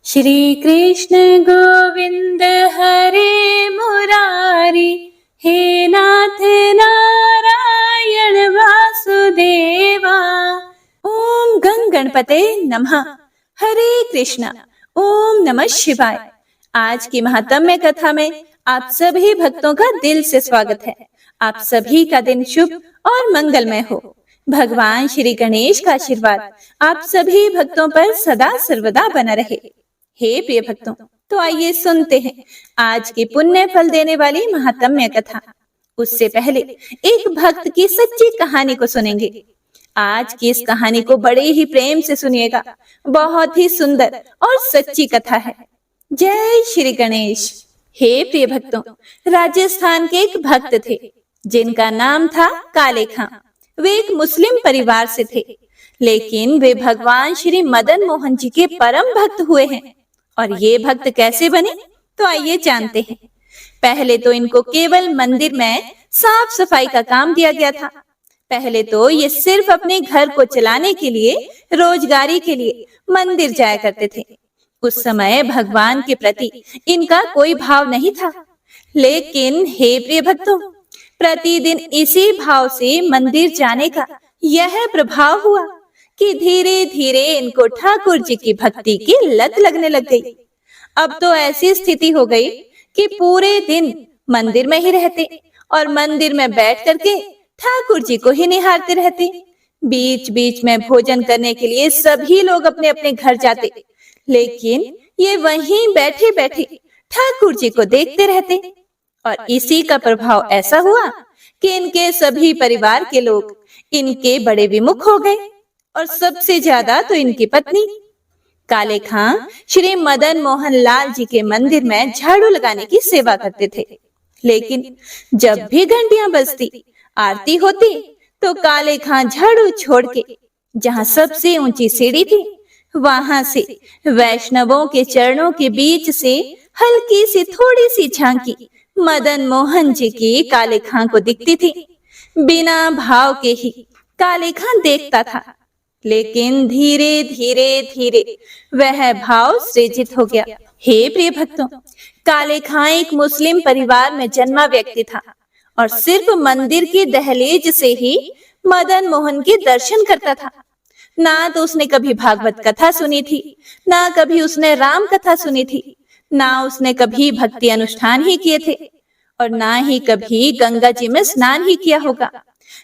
श्री कृष्ण गोविंद हरे मुरारी, हे नाथ नारायण वासुदेवा। ओम गंग गणपते नमः। हरे कृष्णा। ओम नमः शिवाय। आज की महात्म्य कथा में आप सभी भक्तों का दिल से स्वागत है। आप सभी का दिन शुभ और मंगलमय हो। भगवान श्री गणेश का आशीर्वाद आप सभी भक्तों पर सदा सर्वदा बना रहे। हे प्रिय भक्तों, तो आइए सुनते हैं आज की पुण्य फल देने वाली महात्म्य कथा। उससे पहले एक भक्त की सच्ची कहानी को सुनेंगे। आज की इस कहानी को बड़े ही प्रेम से सुनिएगा। बहुत ही सुंदर और सच्ची कथा है। जय श्री गणेश। हे प्रिय भक्तों, राजस्थान के एक भक्त थे जिनका नाम था काले खां। वे एक मुस्लिम परिवार से थे, लेकिन वे भगवान श्री मदन मोहन जी के परम भक्त हुए हैं। और ये भक्त कैसे बने, तो आइए जानते हैं। पहले तो इनको केवल मंदिर में साफ सफाई का काम दिया गया था। पहले तो ये सिर्फ अपने घर को चलाने के लिए, रोजगारी के लिए मंदिर जाया करते थे। उस समय भगवान के प्रति इनका कोई भाव नहीं था। लेकिन हे प्रिय भक्तों, प्रतिदिन इसी भाव से मंदिर जाने का यह प्रभाव हुआ कि धीरे धीरे इनको ठाकुर जी की भक्ति की लत लगने लग गई। अब तो ऐसी स्थिति हो गई कि पूरे दिन मंदिर में ही रहते और मंदिर में बैठ करके ठाकुर जी को ही निहारते रहते। बीच बीच में भोजन करने के लिए सभी लोग अपने अपने घर जाते, लेकिन ये वहीं बैठे बैठे ठाकुर जी को देखते रहते। और इसी का प्रभाव ऐसा हुआ कि इनके सभी परिवार के लोग इनके बड़े विमुख हो गए, और सबसे ज्यादा तो इनकी पत्नी। काले खां श्री मदन मोहन लाल जी के मंदिर में झाड़ू लगाने की सेवा करते थे। लेकिन जब भी घंटियां बजती, आरती होती, तो काले खां झाड़ू छोड़ के जहां सबसे ऊंची सीढ़ी थी, वहां से वैष्णवों के चरणों के बीच से हल्की सी थोड़ी सी झांकी मदन मोहन जी की काले खां को दिखती थी। बिना भाव के ही काले खां देखता था, लेकिन धीरे धीरे धीरे वह भाव सृजित हो गया। हे प्रिय भक्तों, काले खां एक मुस्लिम परिवार में जन्मा व्यक्ति था और सिर्फ मंदिर की दहलीज से ही मदन मोहन के दर्शन करता था। ना तो उसने कभी भागवत कथा सुनी थी, ना कभी उसने राम कथा सुनी थी, ना उसने कभी भक्ति अनुष्ठान ही किए थे, और ना ही कभी गंगा जी में स्नान ही किया होगा,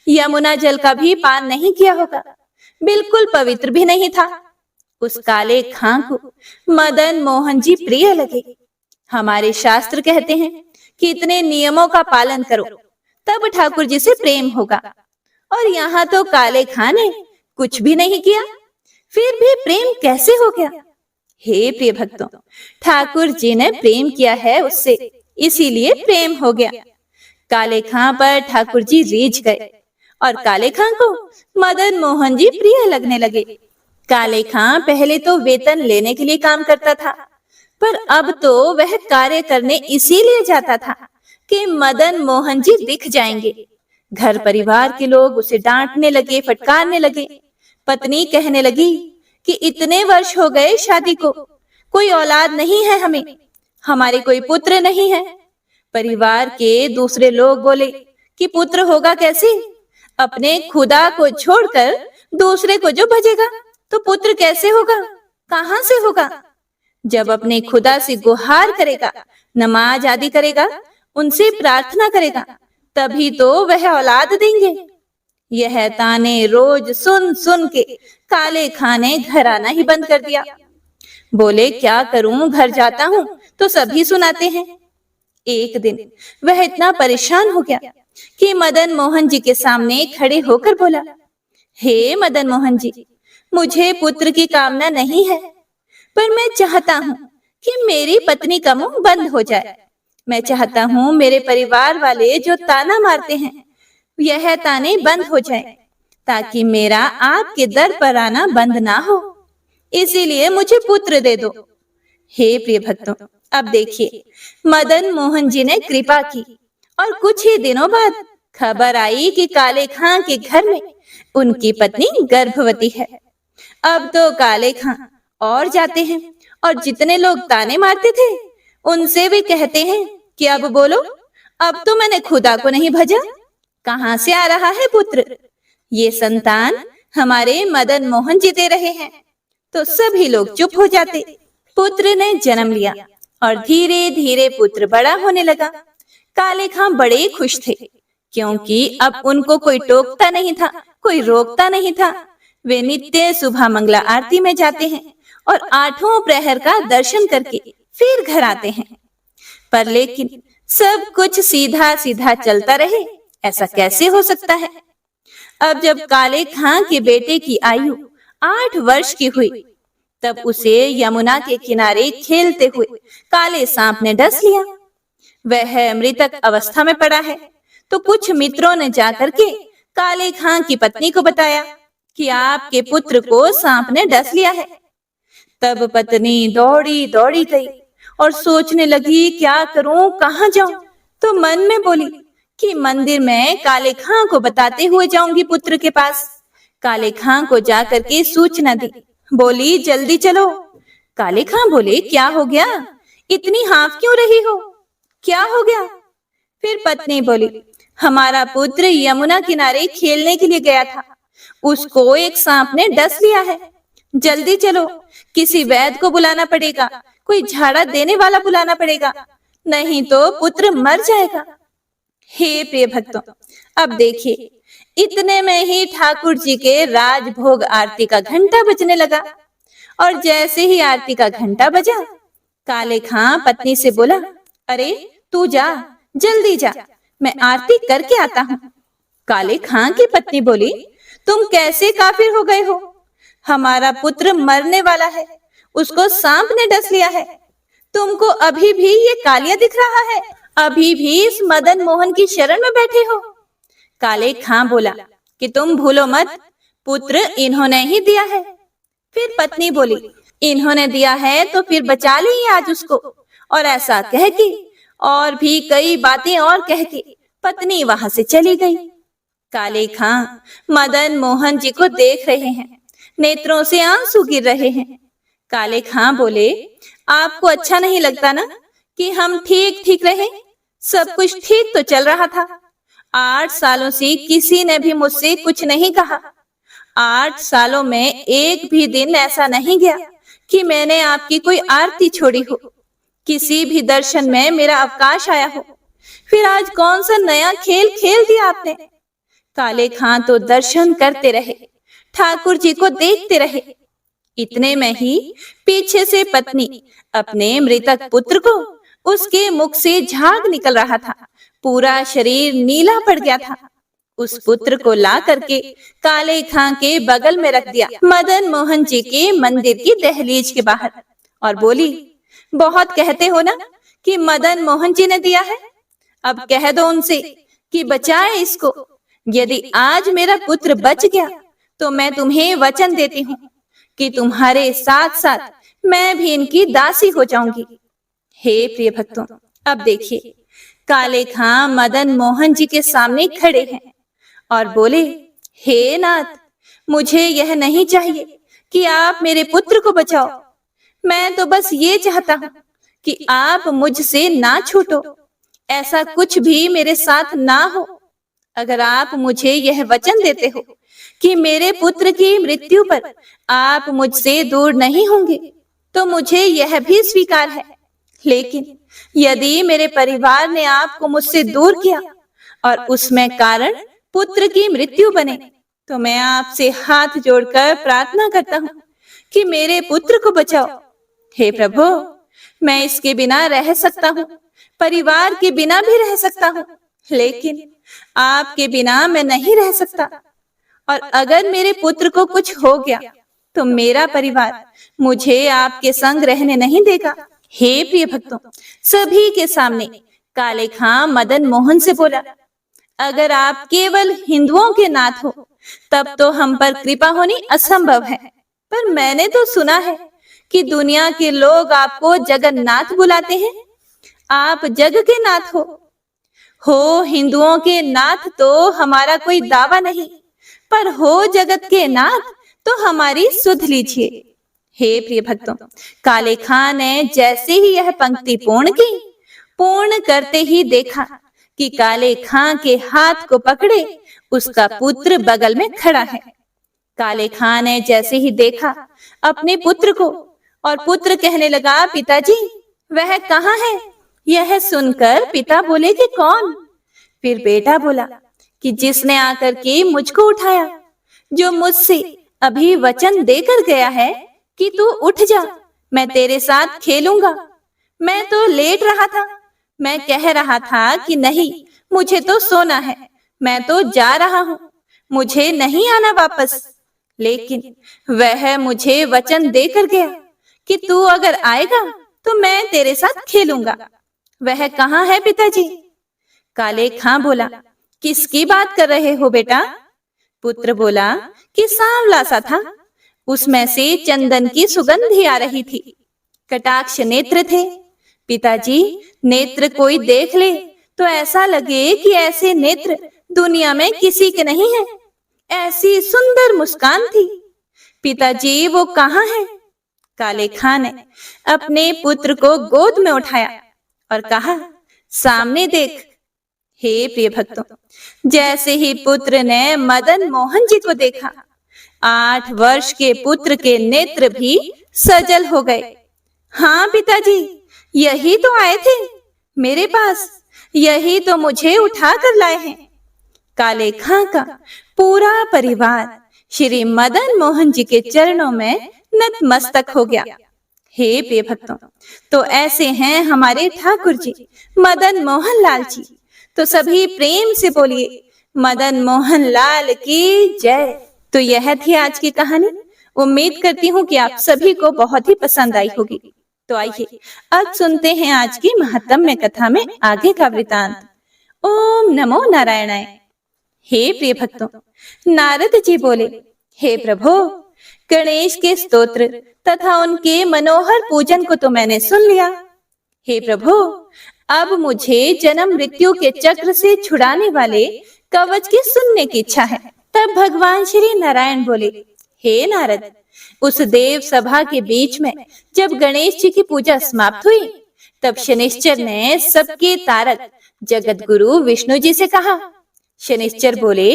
यमुना जल का भी पान नहीं किया होगा, बिल्कुल पवित्र भी नहीं था। उस काले खां को मदन मोहन जी प्रिय लगे। हमारे शास्त्र कहते हैं कि इतने नियमों का पालन करो तब ठाकुर जी से प्रेम होगा, और यहाँ तो काले खां ने कुछ भी नहीं किया, फिर भी प्रेम कैसे हो गया। हे प्रिय भक्तों, ठाकुर जी ने प्रेम किया है उससे, इसीलिए प्रेम हो गया। काले खां पर ठाकुर जी रीझ गए और काले खां को मदन मोहन जी प्रिय लगने लगे। काले खां पहले तो वेतन लेने के लिए काम करता था, पर अब तो वह कार्य करने इसीलिए जाता था कि मदन मोहन जी दिख जाएंगे। घर परिवार के लोग उसे डांटने लगे, फटकारने लगे। पत्नी कहने लगी कि इतने वर्ष हो गए शादी को, कोई औलाद नहीं है हमें, हमारे कोई पुत्र नहीं है। परिवार के दूसरे लोग बोले कि पुत्र होगा कैसे, अपने खुदा को छोड़कर दूसरे को जो भजेगा तो पुत्र कैसे होगा, कहां से होगा। जब अपने खुदा से गुहार करेगा, नमाज आदि करेगा, उनसे प्रार्थना करेगा, तभी तो वह औलाद देंगे। यह ताने रोज सुन सुन के काले खां ने घर आना ही बंद कर दिया। बोले क्या करूं, घर जाता हूं तो सभी सुनाते हैं। एक दिन वह इतना परेशान हो गया कि मदन मोहन जी के सामने खड़े होकर बोला, हे मदन मोहन जी, मुझे पुत्र की कामना नहीं है, पर मैं चाहता हूँ कि मेरी पत्नी का मुंह बंद हो जाए। मैं चाहता हूँ मेरे परिवार वाले जो ताना मारते हैं, यह ताने बंद हो जाए, ताकि मेरा आपके दर पर आना बंद ना हो। इसीलिए मुझे पुत्र दे दो। हे प्रिय भक्तों, अब देखिए, मदन मोहन जी ने कृपा की और कुछ ही दिनों बाद खबर आई कि काले खां के घर में उनकी पत्नी गर्भवती है। अब तो काले खां और जाते हैं और जितने लोग ताने मारते थे उनसे वे कहते हैं कि अब बोलो, अब तो मैंने खुदा को नहीं भजा, कहां से आ रहा है पुत्र? ये संतान हमारे मदन मोहन जी दे रहे हैं। तो सभी लोग चुप हो जाते। पुत्र ने जन्म लिया और धीरे धीरे पुत्र बड़ा होने लगा। काले खां बड़े खुश थे, क्योंकि अब उनको कोई टोकता नहीं था, कोई रोकता नहीं था। वे नित्य सुबह मंगला आरती में जाते हैं और 8वां प्रहर का दर्शन करके फिर घर आते हैं। पर लेकिन सब कुछ सीधा सीधा चलता रहे, ऐसा कैसे हो सकता है? अब जब काले खां के बेटे की आयु 8 वर्ष की हुई, तब उसे यमुना के किनारे खेलते हुए काले सांप ने डस लिया। वह मृतक अवस्था में पड़ा है। तो कुछ मित्रों ने जाकर के काले खां की पत्नी को बताया कि आपके पुत्र को सांप ने डस लिया है। तब पत्नी दौड़ी दौड़ी गई और सोचने लगी, क्या करूं, कहां जाऊं? तो मन में बोली कि मंदिर में काले खां को बताते हुए जाऊंगी पुत्र के पास। काले खां को जाकर के सूचना दी, बोली जल्दी चलो। काले खां बोले, क्या हो गया, इतनी हाँफ क्यों रही हो, क्या हो गया? फिर पत्नी बोली, हमारा पुत्र यमुना किनारे खेलने के लिए गया था, उसको एक सांप ने डस लिया है। जल्दी चलो, किसी वैद्य को बुलाना पड़ेगा, कोई झाड़ा देने वाला बुलाना पड़ेगा, नहीं तो पुत्र मर जाएगा। हे प्रिय भक्तों, अब देखिए, इतने में ही ठाकुर जी के राजभोग आरती का घंटा बजने लगा। और जैसे ही आरती का घंटा बजा, काले खां पत्नी से बोला, अरे तू जा, जल्दी जा, मैं आरती करके आता हूँ। काले खां की पत्नी बोली, तुम कैसे काफिर हो गए हो? हमारा पुत्र मरने वाला है, उसको सांप ने डस लिया है। तुमको अभी भी ये कालिया दिख रहा है, अभी भी इस मदन मोहन की शरण में बैठे हो। काले खां बोला कि तुम भूलो मत, पुत्र इन्होंने ही दिया है। फिर पत्नी बोली, इन्होंने दिया है तो फिर बचा ली आज उसको। और ऐसा कह के और भी कई बातें और कह के पत्नी वहां से चली गई। काले खां मदन मोहन जी को देख रहे हैं, नेत्रों से आंसू गिर रहे हैं। काले खां बोले, आपको अच्छा नहीं लगता ना कि हम ठीक ठीक रहे? सब कुछ ठीक तो चल रहा था। 8 सालों से किसी ने भी मुझसे कुछ नहीं कहा। 8 सालों में एक भी दिन ऐसा नहीं गया कि मैंने आपकी कोई आरती छोड़ी हो, किसी भी दर्शन में मेरा अवकाश आया हो। फिर आज कौन सा नया खेल खेल दिया आपने? काले खां तो दर्शन करते रहे, ठाकुर जी को देखते रहे। इतने में ही पीछे से पत्नी अपने मृतक पुत्र को उसके मुख से झाग निकल रहा था, पूरा शरीर नीला पड़ गया था। उस पुत्र को ला करके काले खां के बगल में रख दिया मदन मोहन जी के मंदिर की दहलीज के बाहर, और बोली, बहुत कहते हो ना कि मदन मोहन जी ने दिया है, अब कह दो उनसे कि बचाए इसको। यदि आज मेरा पुत्र बच गया तो मैं तुम्हें वचन देती हूँ कि तुम्हारे साथ साथ मैं भी इनकी दासी हो जाऊंगी। हे प्रिय भक्तों, अब देखिए, काले खां मदन मोहन जी के सामने खड़े हैं और बोले, हे नाथ, मुझे यह नहीं चाहिए कि आप मेरे पुत्र को बचाओ। मैं तो बस ये चाहता हूँ कि आप मुझसे ना छूटो, ऐसा कुछ भी मेरे साथ ना हो। अगर आप मुझे यह वचन देते हो कि मेरे पुत्र की मृत्यु पर आप मुझसे दूर नहीं होंगे, तो मुझे यह भी स्वीकार है। लेकिन यदि मेरे परिवार ने आपको मुझसे दूर किया और उसमें कारण पुत्र की मृत्यु बने, तो मैं आपसे हाथ जोड़कर प्रार्थना करता हूँ कि मेरे पुत्र को बचाओ। हे प्रभु, मैं इसके बिना रह सकता हूँ, परिवार के बिना भी रह सकता हूँ, लेकिन आपके बिना मैं नहीं रह सकता। और अगर मेरे पुत्र को कुछ हो गया तो मेरा परिवार मुझे आपके संग रहने नहीं देगा। हे प्रिय भक्तों, सभी के सामने काले खां मदन मोहन से बोला, अगर आप केवल हिंदुओं के नाथ हो तब तो हम पर कृपा होनी असंभव है, पर मैंने तो सुना है कि दुनिया के लोग आपको जगन्नाथ बुलाते हैं। आप जग के नाथ हो हिंदुओं के नाथ तो हमारा कोई दावा नहीं, पर हो जगत के नाथ तो हमारी सुध लीजिए। हे प्रिय भक्तों, काले खां ने जैसे ही यह पंक्ति पूर्ण की, पूर्ण करते ही देखा कि काले खां के हाथ को पकड़े उसका पुत्र बगल में खड़ा है। काले खां ने जैसे ही देखा अपने पुत्र को, और पुत्र कहने लगा, पिताजी वह कहाँ है? यह सुनकर पिता बोले कि कौन? फिर बेटा बोला कि जिसने आकर के मुझको उठाया, जो मुझसे अभी वचन देकर गया है कि तू उठ जा, मैं तेरे साथ खेलूंगा। मैं तो लेट रहा था, मैं कह रहा था कि नहीं, मुझे तो सोना है, मैं तो जा रहा हूँ, मुझे नहीं आना वापस। लेकिन वह मुझे वचन देकर गया कि तू अगर आएगा तो मैं तेरे साथ खेलूंगा। वह कहाँ है पिताजी? काले खां बोला, किसकी बात कर रहे हो बेटा? पुत्र बोला कि सांवला सा था, उसमें से चंदन की सुगंध ही आ रही थी। कटाक्ष नेत्र थे। पिताजी, नेत्र कोई देख ले तो ऐसा लगे कि ऐसे नेत्र दुनिया में किसी के नहीं है। ऐसी सुंदर मुस्कान थी। पिताजी, वो कहाँ है? काले खां ने अपने पुत्र को गोद में उठाया और कहा, सामने देख। हे प्रिय भक्तों, जैसे ही पुत्र ने मदन मोहन जी को देखा, 8 वर्ष के पुत्र के नेत्र भी सजल हो गए। हाँ पिताजी, यही तो आए थे मेरे पास, यही तो मुझे उठा कर लाए हैं। काले खां का पूरा परिवार श्री मदन मोहन जी के चरणों में नतमस्तक हो गया। हे प्रिय भक्तों, तो ऐसे हैं हमारे ठाकुर जी, मदन मोहन लाल जी। तो सभी प्रेम से बोलिए, मदन मोहन लाल की जय। तो यह थी आज की कहानी। उम्मीद करती हूँ कि आप सभी को बहुत ही पसंद आई होगी। तो आइए अब सुनते हैं आज की महात्म्य कथा में आगे का वृतांत। ओम नमो नारायणाय। हे प्रिय भक्तों, नारद जी बोले, हे प्रभु, गणेश के स्तोत्र तथा उनके मनोहर पूजन को तो मैंने सुन लिया। हे प्रभु, अब मुझे जन्म मृत्यु के चक्र से छुड़ाने वाले कवच की सुनने की इच्छा है। तब भगवान श्री नारायण बोले, हे नारद, उस देव सभा के बीच में जब गणेश जी की पूजा समाप्त हुई, तब शनिश्चर ने सबके तारक जगत गुरु विष्णु जी से कहा। शनिश्चर बोले,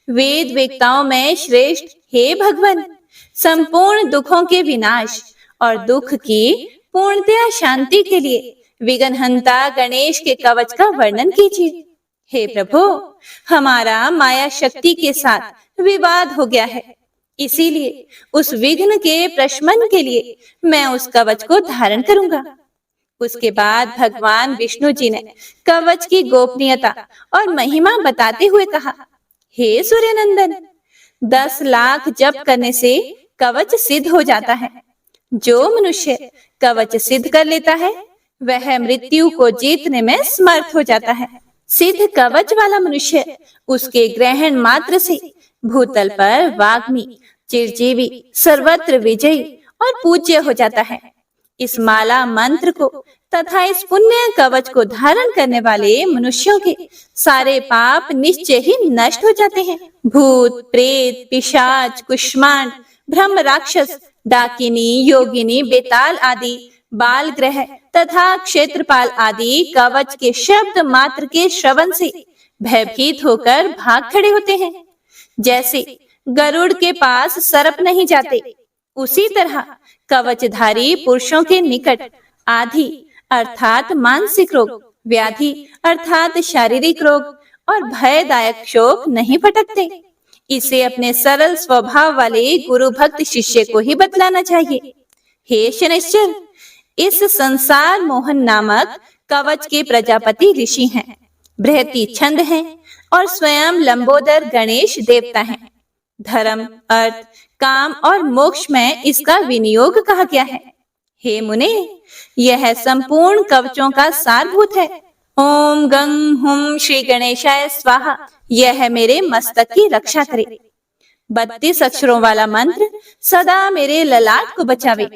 वेद वेत्ताओं में श्रेष्ठ हे भगवान, संपूर्ण दुखों के विनाश और दुख की पूर्णतया शांति के लिए विघ्नहंता गणेश के कवच का वर्णन कीजिए। हे प्रभु, हमारा माया शक्ति के साथ विवाद हो गया है, इसीलिए उस विघ्न के प्रशमन के लिए मैं उस कवच को धारण करूंगा। उसके बाद भगवान विष्णु जी ने कवच की गोपनीयता और महिमा बताते हुए कहा, हे सूर्यनंदन, 10 लाख जप करने से कवच सिद्ध हो जाता है। जो मनुष्य कवच सिद्ध कर लेता है, वह मृत्यु को जीतने में समर्थ हो जाता है। सिद्ध कवच वाला मनुष्य उसके ग्रहण मात्र से भूतल पर वाग्मी, चिरजीवी, सर्वत्र विजयी और पूज्य हो जाता है। इस माला मंत्र को तथा इस पुण्य कवच को धारण करने वाले मनुष्यों के सारे पाप निश्चय ही नष्ट हो जाते हैं। भूत, प्रेत, पिशाच, कुष्मांड, ब्रह्म राक्षस, डाकिनी, योगिनी, बेताल आदि बाल ग्रह तथा क्षेत्रपाल आदि कवच के शब्द मात्र के श्रवण से भयभीत होकर भाग खड़े होते हैं। जैसे गरुड़ के पास सर्प नहीं जाते, उसी तरह कवचधारी पुरुषों के निकट आधि अर्थात मानसिक रोग, व्याधि अर्थात शारीरिक रोग और भयदायक शोक नहीं फटकते। इसे अपने सरल स्वभाव वाले गुरु भक्त शिष्य को ही बतलाना चाहिए। हे शनिश्चर, इस संसार मोहन नामक कवच के प्रजापति ऋषि हैं, बृहति छंद हैं और स्वयं लंबोदर गणेश देवता हैं। धर्म, अर्थ, काम और मोक्ष में इसका विनियोग कहा गया है। हे मुने, यह संपूर्ण कवचों का सारभूत है। ओम गंग हुम श्री गणेशाय स्वाहा, यह मेरे मस्तक की रक्षा करे। 32 अक्षरों वाला मंत्र सदा मेरे ललाट को बचावे।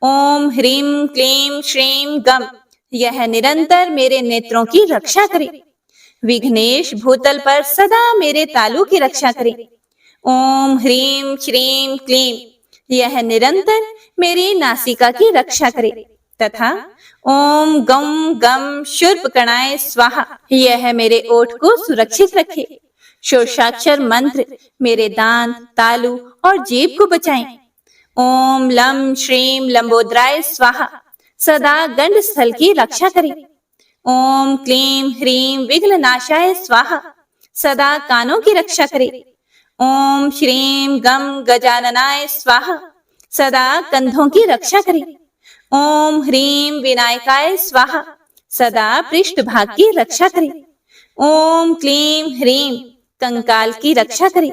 ओम ह्रीम क्लीम श्रीम गम, यह निरंतर मेरे नेत्रों की रक्षा करे। विघ्नेश भूतल पर सदा मेरे तालू की रक्षा करे। ओम ह्रीम श्रीम क्लीम, यह निरंतर मेरी नासिका की रक्षा करे तथा ओम गम गम शूर्पकर्णाय स्वाहा यह मेरे ओठ को सुरक्षित रखे। षोडशाक्षर मंत्र मेरे दांत, तालु और जीभ को बचाएं। ओम लम श्रीम लंबोदराय स्वाहा सदा गंड स्थल की रक्षा करे। ओम क्लीम ह्रीम विघ्ननाशाय स्वाहा सदा कानों की रक्षा करे। ओम श्रीम गम गजाननाय स्वाहा सदा कंधों की रक्षा करे। ओम ह्रीम विनायकाय स्वाहा सदा पृष्ठ भाग की रक्षा करे। ओम क्लीम ह्रीम कंकाल की रक्षा करे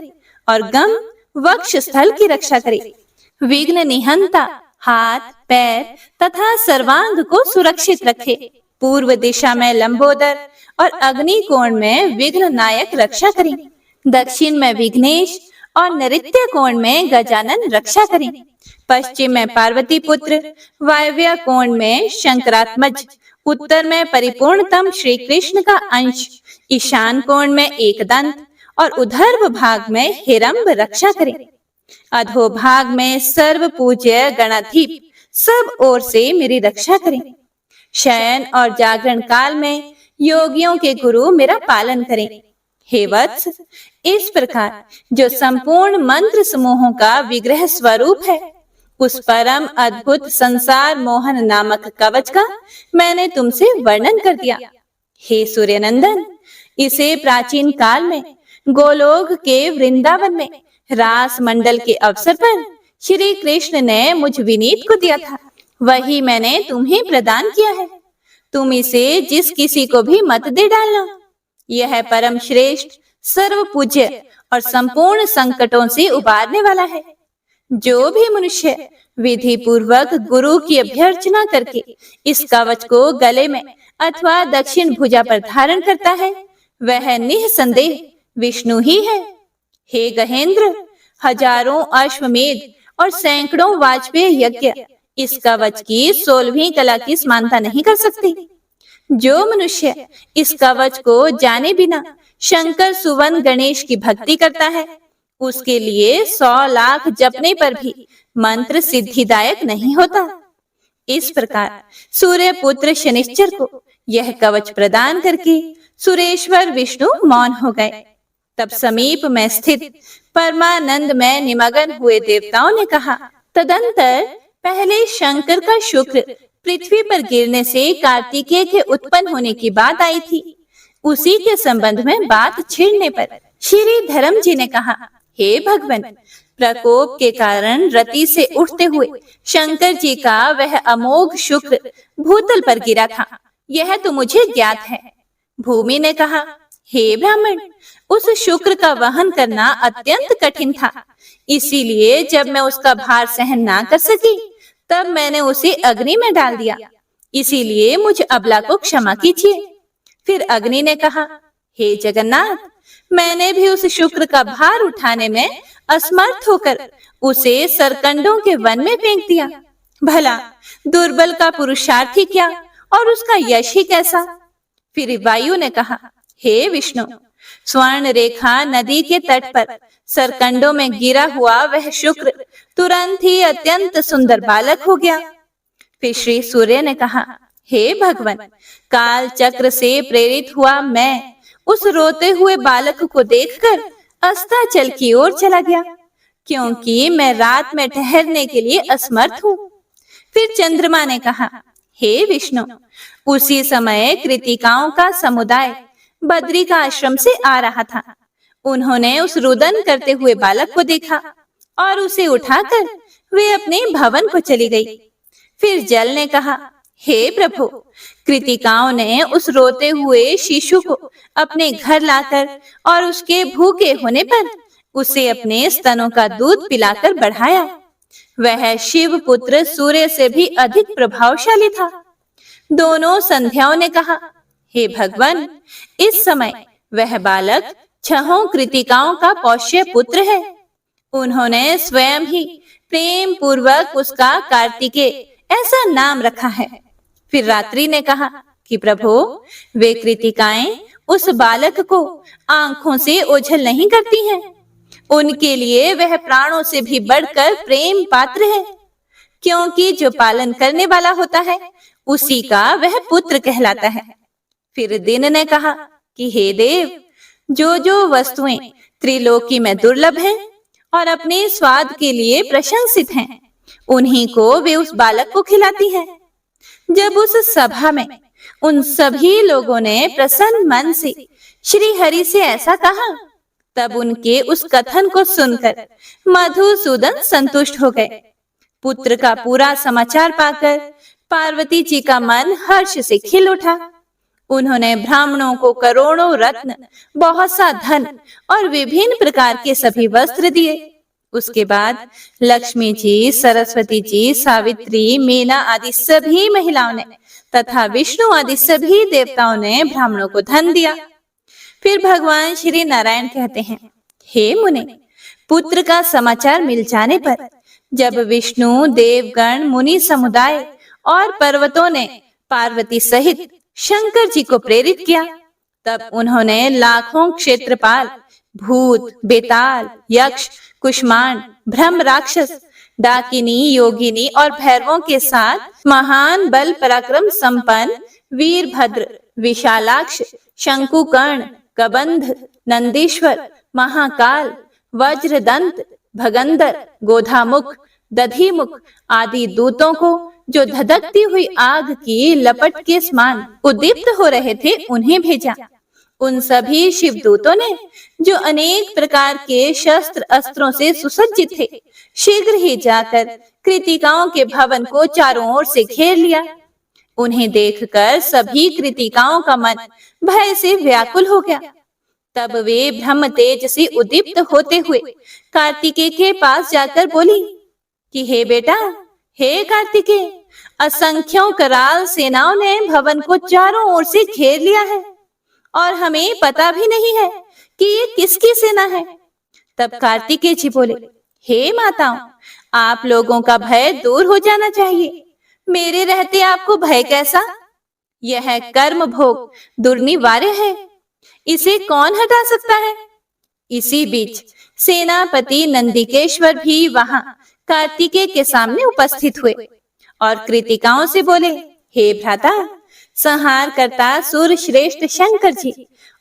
और गम वक्ष स्थल की रक्षा करे। विघ्न निहंता हाथ, पैर तथा सर्वांग को सुरक्षित रखे। पूर्व दिशा में लंबोदर और अग्नि कोण में विघ्न नायक रक्षा करें। दक्षिण में विघ्नेश और नैऋत्य कोण में गजानन रक्षा करें। पश्चिम में पार्वती पुत्र, वायव्य कोण में शंकरात्मज, उत्तर में परिपूर्णतम श्री कृष्ण का अंश, ईशान कोण में एकदंत और उधर्व भाग में हिरंब रक्षा करें। अधोभाग में सर्व पूज्य गणाधीप सब ओर से मेरी रक्षा करें। शयन और जागरण काल में योगियों के गुरु मेरा पालन करें। हे वत्स, इस प्रकार जो संपूर्ण मंत्र समूहों का विग्रह स्वरूप है, उस परम अद्भुत संसार मोहन नामक कवच का मैंने तुमसे वर्णन कर दिया। हे सूर्यनंदन, इसे प्राचीन काल में गोलोक के वृंदावन में रास मंडल के अवसर पर श्री कृष्ण ने मुझ विनीत को दिया था, वही मैंने तुम्हें प्रदान किया है। तुम इसे जिस किसी को भी मत दे डालना। यह परम श्रेष्ठ, सर्व पूज्य और संपूर्ण संकटों से उबारने वाला है। जो भी मनुष्य विधि पूर्वक गुरु की अभ्यर्चना करके इस कवच को गले में अथवा दक्षिण भुजा पर धारण करता है, वह निःसंदेह विष्णु ही है। हे गहेंद्र, हजारों अश्वमेध और सैकड़ों वाजपेयी यज्ञ इस कवच की 16वीं कला की समानता नहीं कर सकती। जो मनुष्य इस कवच को जाने बिना शंकर सुवन गणेश की भक्ति करता है, उसके लिए 100 लाख जपने पर भी मंत्र सिद्धिदायक नहीं होता। इस प्रकार सूर्य पुत्र शनिश्चर को यह कवच प्रदान करके सुरेश्वर विष्णु मौन हो गए। तब समीप में स्थित परमानंद में निमग्न हुए देवताओं ने कहा, तदंतर पहले शंकर का शुक्र पृथ्वी पर गिरने से कार्तिकेय के उत्पन्न होने की बात आई थी। उसी के संबंध में बात छिड़ने पर श्री धर्म जी ने कहा, हे भगवान, प्रकोप के कारण रति से उठते हुए शंकर जी का वह अमोघ शुक्र भूतल पर गिरा था, यह तो मुझे ज्ञात है। भूमि ने कहा, हे ब्राह्मण, उस शुक्र का वहन करना अत्यंत कठिन था, इसीलिए जब मैं उसका भार सहन ना कर सकी, तब मैंने उसे अग्नि में डाल दिया। इसीलिए मुझ अबला को क्षमा कीजिए। फिर अग्नि ने कहा, हे जगन्नाथ, मैंने भी उस शुक्र का भार उठाने में असमर्थ होकर उसे सरकंडों के वन में फेंक दिया। भला दुर्बल का पुरुषार्थी क्या और उसका यश ही कैसा। फिर वायु ने कहा, हे विष्णु, स्वर्ण रेखा नदी के तट पर सरकंडों में गिरा हुआ वह शुक्र तुरंत ही अत्यंत सुंदर बालक हो गया। फिर श्री सूर्य ने कहा, हे भगवान, काल चक्र से प्रेरित हुआ मैं उस रोते हुए बालक को देखकर अस्ताचल की ओर चला गया, क्योंकि मैं रात में ठहरने के लिए असमर्थ हूँ। फिर चंद्रमा ने कहा, हे विष्णु, उसी समय कृतिकाओं का समुदाय बद्री का आश्रम से आ रहा था। उन्होंने उस रुदन करते हुए बालक को देखा और उसे उठाकर वे अपने भवन को चली गई। फिर जल ने कहा, हे प्रभु, कृतिकाओं ने उस रोते हुए शिशु को अपने घर लाकर और उसके भूखे होने पर उसे अपने स्तनों का दूध पिलाकर बढ़ाया। वह शिव पुत्र सूर्य से भी अधिक प्रभावशाली था। दोनों संध्याओं ने कहा, हे भगवान, इस समय वह बालक 6 कृतिकाओं का पौष्य पुत्र है। उन्होंने स्वयं ही प्रेम पूर्वक उसका कार्तिकेय ऐसा नाम रखा है। फिर रात्रि ने कहा कि प्रभु, वे कृतिकाएं उस बालक को आंखों से ओझल नहीं करती हैं, उनके लिए वह प्राणों से भी बढ़कर प्रेम पात्र है, क्योंकि जो पालन करने वाला होता है उसी का वह पुत्र कहलाता है। फिर दिन ने कहा कि हे देव, जो जो वस्तुएं त्रिलोकी में दुर्लभ हैं और अपने स्वाद के लिए प्रशंसित हैं, उन्हीं को वे उस बालक को खिलाती हैं। जब उस सभा में उन सभी लोगों ने प्रसन्न मन से श्री हरि से ऐसा कहा, तब उनके उस कथन को सुनकर मधुसूदन संतुष्ट हो गए। पुत्र का पूरा समाचार पाकर पार्वती जी का मन हर्ष से खिल उठा। उन्होंने ब्राह्मणों को करोड़ों रत्न, बहुत सा धन और विभिन्न प्रकार के सभी वस्त्र दिए। उसके बाद लक्ष्मी जी, सरस्वती जी, सावित्री, मीना आदि सभी महिलाओं ने तथा विष्णु आदि सभी देवताओं ने ब्राह्मणों को धन दिया। फिर भगवान श्री नारायण कहते हैं, हे मुने, पुत्र का समाचार मिल जाने पर जब विष्णु, देवगण, मुनि समुदाय और पर्वतों ने पार्वती सहित शंकर जी को प्रेरित किया, तब उन्होंने लाखों क्षेत्रपाल, भूत, बेताल, यक्ष, कुष्मांड, ब्रह्म राक्षस, डाकिनी, योगिनी और भैरवों के साथ महान बल पराक्रम संपन्न वीरभद्र, विशालाक्ष, शंकुकर्ण, कबंध, नंदीश्वर, महाकाल, वज्रदंत, भगंदर, गोधामुख, दधिमुख आदि दूतों को, जो धधकती हुई आग की लपट के समान उद्दीप्त हो रहे थे, उन्हें भेजा। उन सभी शिवदूतों ने, जो अनेक प्रकार के शस्त्र अस्त्रों से सुसज्जित थे, शीघ्र ही जाकर कृतिकाओं के भवन को चारों ओर से घेर लिया। उन्हें देखकर सभी कृतिकाओं का मन भय से व्याकुल हो गया। तब वे ब्रह्म तेज से उद्दीप्त होते हुए कार्तिकेय के पास जाकर बोली कि हे बेटा, हे कार्तिकेय, असंख्यों कराल सेनाओं ने भवन को चारों ओर से घेर लिया है और हमें पता भी नहीं है कि ये किसकी सेना है। तब कार्तिकेय जी बोले, हे माताओं, आप लोगों का भय दूर हो जाना चाहिए। मेरे रहते आपको भय कैसा? यह कर्म भोग दुर्निवार्य है, इसे कौन हटा सकता है? इसी बीच सेनापति नंदिकेश्वर भी वहां कार्तिकेय के सामने उपस्थित हुए और कृतिकाओं से बोले, हे भ्राता, संहार करता सूर्य श्रेष्ठ शंकर जी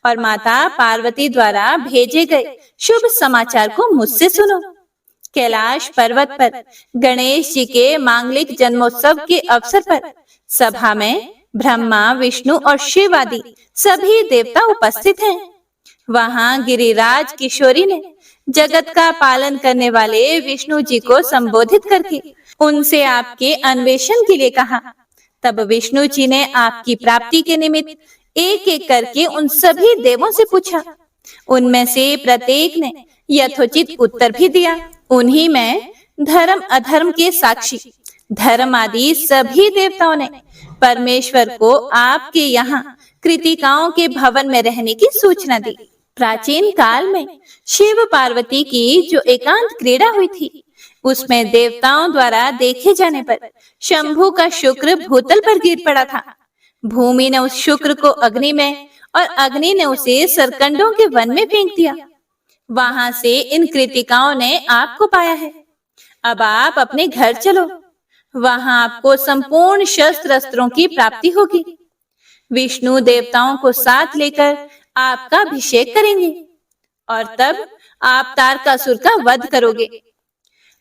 और माता पार्वती द्वारा भेजे गए शुभ समाचार को मुझसे सुनो। कैलाश पर्वत पर गणेश जी के मांगलिक जन्मोत्सव के अवसर पर सभा में ब्रह्मा, विष्णु और शिव आदि सभी देवता उपस्थित हैं। वहां गिरिराज किशोरी ने जगत का पालन करने वाले विष्णु जी को संबोधित करके उनसे आपके अन्वेषण के लिए कहा। तब विष्णु जी ने आपकी प्राप्ति के निमित्त एक एक करके उन सभी देवों से पूछा। उनमें से प्रत्येक ने यथोचित उत्तर भी दिया। उन्हीं में धर्म अधर्म के साक्षी धर्म आदि सभी देवताओं ने परमेश्वर को आपके यहाँ कृतिकाओं के भवन में रहने की सूचना दी। प्राचीन काल में शिव पार्वती की जो एकांत क्रीड़ा हुई थी, उसमें देवताओं द्वारा देखे जाने पर शंभु का शुक्र भूतल पर गिर पड़ा था। भूमि ने उस शुक्र को अग्नि में और अग्नि ने उसे सरकंडों के वन में फेंक दिया। वहां से इन कृतिकाओं ने आपको पाया है। अब आप अपने घर चलो, वहां आपको संपूर्ण शस्त्र अस्त्रों की प्राप्ति होगी। विष्णु देवताओं को साथ लेकर आपका अभिषेक करेंगे और तब आप तारकासुर का वध करोगे।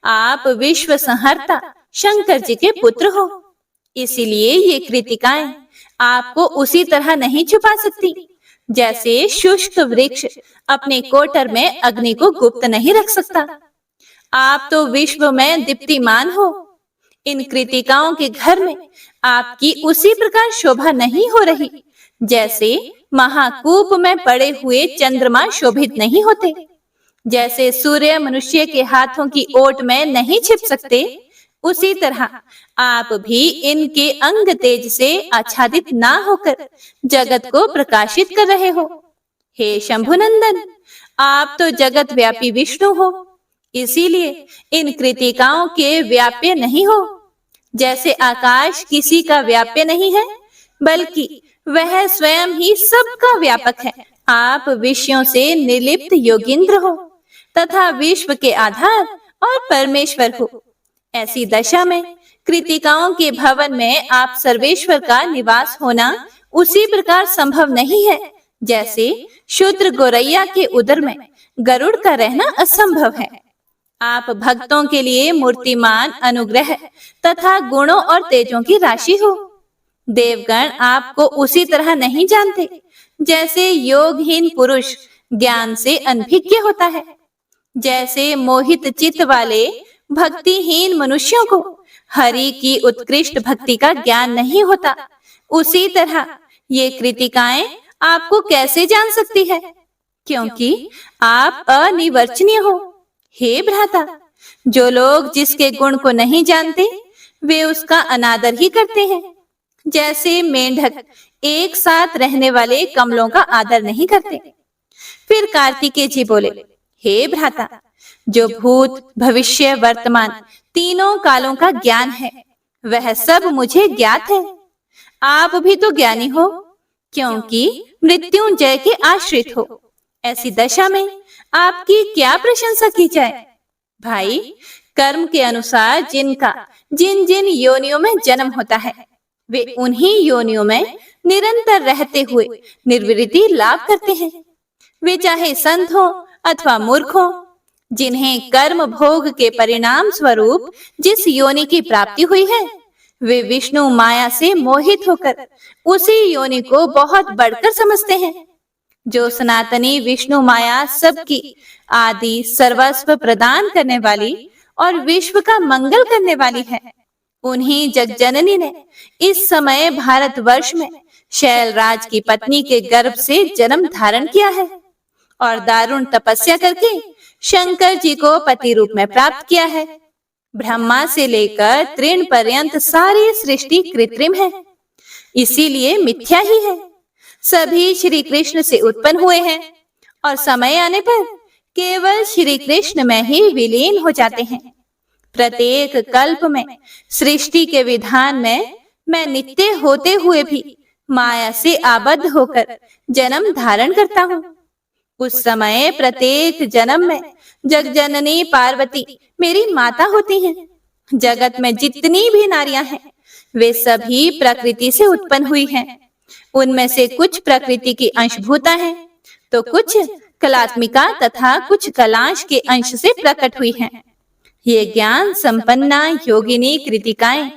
आप विश्व संहर्ता शंकर जी के पुत्र हो, इसीलिए ये कृतिकाएं आपको उसी तरह नहीं छुपा सकती जैसे शुष्क वृक्ष अपने कोटर में अग्नि को गुप्त नहीं रख सकता। आप तो विश्व में दीप्तिमान हो। इन कृतिकाओं के घर में आपकी उसी प्रकार शोभा नहीं हो रही जैसे महाकूप में पड़े हुए चंद्रमा शोभित नहीं होते। जैसे सूर्य मनुष्य के हाथों की ओट में नहीं छिप सकते, उसी तरह आप भी इनके अंग तेज से आच्छादित ना होकर जगत को प्रकाशित कर रहे हो। हे शंभुनंदन, आप तो जगत व्यापी विष्णु हो, इसीलिए इन कृतिकाओं के व्याप्य नहीं हो। जैसे आकाश किसी का व्याप्य नहीं है, बल्कि वह स्वयं ही सबका व्यापक है। आप विषयों से निर्लिप्त योगींद्र हो। तथा विश्व के आधार और परमेश्वर हो। ऐसी दशा में कृतिकाओं के भवन में आप सर्वेश्वर का निवास होना उसी प्रकार संभव नहीं है जैसे शूद्र गोरैया के उदर में गरुड़ का रहना असंभव है। आप भक्तों के लिए मूर्तिमान अनुग्रह तथा गुणों और तेजों की राशि हो। देवगण आपको उसी तरह नहीं जानते जैसे योगहीन पुरुष ज्ञान से अनभिज्ञ होता है। जैसे मोहित चित्त वाले भक्तिहीन मनुष्यों को हरि की उत्कृष्ट भक्ति का ज्ञान नहीं होता, उसी तरह ये कृतिकाएं आपको कैसे जान सकती है, क्योंकि आप अनिवर्चनीय हो। हे भ्राता, जो लोग जिसके गुण को नहीं जानते वे उसका अनादर ही करते हैं। जैसे मेंढक एक साथ रहने वाले कमलों का आदर नहीं करते। फिर कार्तिकेय जी बोले, हे भ्राता, जो भूत भविष्य वर्तमान तीनों कालों का ज्ञान है वह सब मुझे ज्ञात है। आप भी तो ज्ञानी हो, क्योंकि मृत्युंजय के आश्रित हो। ऐसी दशा में आपकी क्या प्रशंसा की जाए। भाई, कर्म के अनुसार जिनका जिन जिन योनियों में जन्म होता है वे उन्हीं योनियों में निरंतर रहते हुए निर्वृत्ति लाभ करते हैं। वे चाहे संत हो अथवा मूर्ख हो, जिन्हें कर्म भोग के परिणाम स्वरूप जिस योनि की प्राप्ति हुई है वे विष्णु माया से मोहित होकर उसी योनि को बहुत बढ़कर समझते हैं। जो सनातनी विष्णु माया सबकी आदि सर्वस्व प्रदान करने वाली और विश्व का मंगल करने वाली है, उन्हीं जगजननी ने इस समय भारतवर्ष में शैलराज की पत्नी के गर्भ से जन्म धारण किया है और दारुण तपस्या करके शंकर जी को पति रूप में प्राप्त किया है। ब्रह्मा से लेकर तृण पर्यंत सारी सृष्टि कृत्रिम है, इसीलिए मिथ्या ही है। सभी श्री कृष्ण से उत्पन्न हुए हैं और समय आने पर केवल श्री कृष्ण में ही विलीन हो जाते हैं। प्रत्येक कल्प में सृष्टि के विधान में मैं नित्य होते हुए भी माया से आबद्ध होकर जन्म धारण करता हूँ। उस समय प्रत्येक जन्म में जगजननी पार्वती मेरी माता होती हैं। जगत में जितनी भी नारियां हैं वे सभी प्रकृति से उत्पन्न हुई हैं। उनमें से कुछ प्रकृति की अंशभूता हैं, तो कुछ कलात्मिका तथा कुछ कलांश के अंश से प्रकट हुई हैं। ये ज्ञान संपन्ना योगिनी कृतिकाएं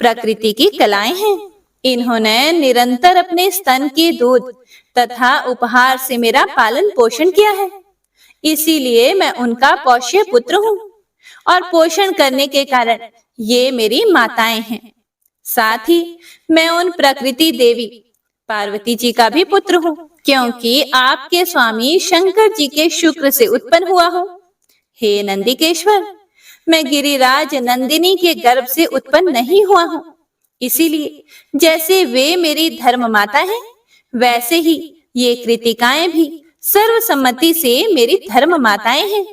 प्रकृति की कलाएं हैं। इन्होंने निरंतर अपने स्तन के दूध तथा उपहार से मेरा पालन पोषण किया है, इसीलिए मैं उनका पोष्य पुत्र हूँ और पोषण करने के कारण ये मेरी माताएं हैं। साथ ही मैं उन प्रकृति देवी पार्वती जी का भी पुत्र हूँ, क्योंकि आपके स्वामी शंकर जी के शुक्र से उत्पन्न हुआ हूँ। हे नंदिकेश्वर, मैं गिरिराज नंदिनी के गर्भ से उत्पन्न नहीं हुआ हूँ, इसीलिए जैसे वे मेरी धर्म माता है वैसे ही ये कृतिकाएं भी सर्वसम्मति से मेरी धर्म माताएं हैं।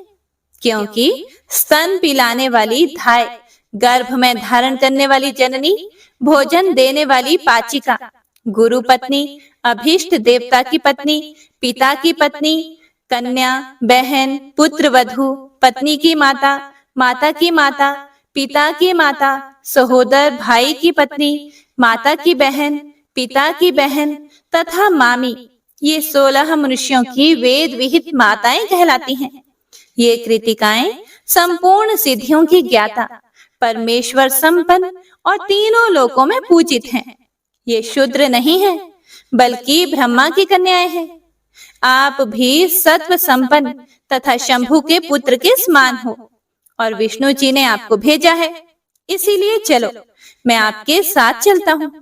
क्योंकि स्तन पिलाने वाली धाय, गर्भ में धारण करने वाली जननी, भोजन देने वाली पाचिका, गुरु पत्नी, अभीष्ट देवता की पत्नी, पिता की पत्नी, कन्या, बहन, पुत्र वधू, पत्नी की माता, माता की माता, पिता की माता, सहोदर भाई की पत्नी, माता की बहन, पिता की बहन तथा मामी, ये 16 मनुष्यों की वेद विहित माताएं कहलाती हैं। ये कृतिकाएं संपूर्ण सिद्धियों की ज्ञाता, परमेश्वर संपन्न और तीनों लोकों में पूजित हैं। ये शूद्र नहीं है, बल्कि ब्रह्मा की कन्याएं हैं। आप भी सत्व संपन्न तथा शंभु के पुत्र के समान हो और विष्णु जी ने आपको भेजा है, इसीलिए चलो मैं आपके साथ चलता हूँ।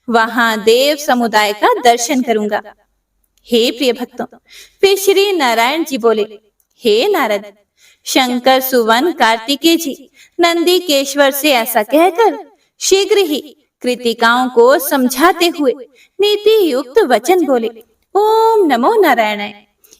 वहां देव समुदाय का दर्शन करूंगा। हे प्रिय भक्तों, फिर श्री नारायण जी बोले, हे नारद, शंकर सुवन कार्तिकेय जी नंदिकेश्वर से ऐसा कहकर शीघ्र ही कृतिकाओं को समझाते हुए नीति युक्त वचन बोले। ओम नमो नारायणाय।